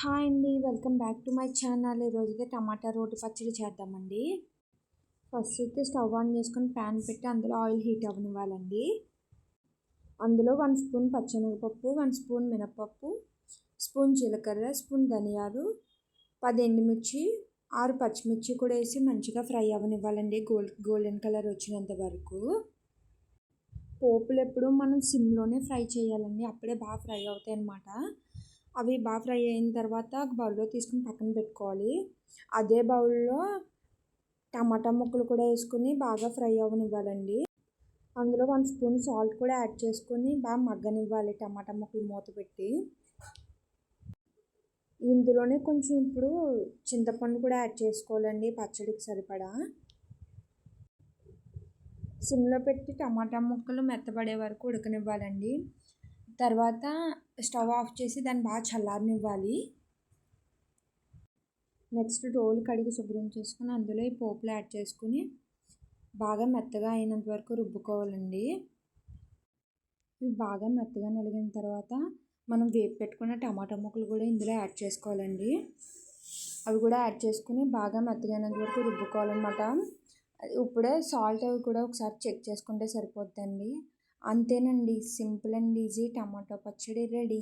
Hi అండి, welcome back to my channel. ఈరోజైతే టమాటా రోటి పచ్చడి చేద్దామండి. ఫస్ట్ అయితే స్టవ్ ఆన్ చేసుకొని ప్యాన్ పెట్టి అందులో ఆయిల్ హీట్ అవ్వనివ్వాలండి. అందులో 1 స్పూన్ పచ్చెనగపప్పు, 1 స్పూన్ మినపప్పు, స్పూన్ జీలకర్ర, స్పూన్ ధనియాలు, 10 ఎండుమిర్చి, 6 పచ్చిమిర్చి కూడా వేసి మంచిగా ఫ్రై అవ్వనివ్వాలండి. గోల్డెన్ కలర్ వచ్చినంత వరకు. పోపులు ఎప్పుడు మనం సిమ్లోనే ఫ్రై చేయాలండి, అప్పుడే బాగా ఫ్రై అవుతాయి అన్నమాట. అవి బాగా ఫ్రై అయిన తర్వాత ఒక బౌల్లో తీసుకుని పక్కన పెట్టుకోవాలి. అదే బౌల్లో టమాటా ముక్కలు కూడా వేసుకుని బాగా ఫ్రై అవ్వనివ్వాలండి. అందులో 1 స్పూన్ సాల్ట్ కూడా యాడ్ చేసుకొని బాగా మగ్గనివ్వాలి టమాటా ముక్కలు మూత పెట్టి. ఇందులోనే కొంచెం ఇప్పుడు చింతపండు కూడా యాడ్ చేసుకోవాలండి పచ్చడికి సరిపడా. సిమ్లో పెట్టి టమాటా ముక్కలు మెత్తబడే వరకు ఉడకనివ్వాలండి. తర్వాత స్టవ్ ఆఫ్ చేసి దాన్ని బాగా చల్లారనివ్వాలి. నెక్స్ట్ రోలు కడిగి శుభ్రం చేసుకుని అందులో ఈ పోపులు యాడ్ చేసుకుని బాగా మెత్తగా అయినంత వరకు రుబ్బుకోవాలండి. ఇవి బాగా మెత్తగా నలిగిన తర్వాత మనం వేపు పెట్టుకున్న టమాటా ముక్కలు కూడా ఇందులో యాడ్ చేసుకోవాలండి. అవి కూడా యాడ్ చేసుకుని బాగా మెత్తగా అయినంత వరకు రుబ్బుకోవాలన్నమాట. ఇప్పుడే సాల్ట్ అవి కూడా ఒకసారి చెక్ చేసుకుంటే సరిపోద్దండి. అంతేనండి, సింపుల్ అండ్ ఈజీ టమాటో పచ్చడి రెడీ.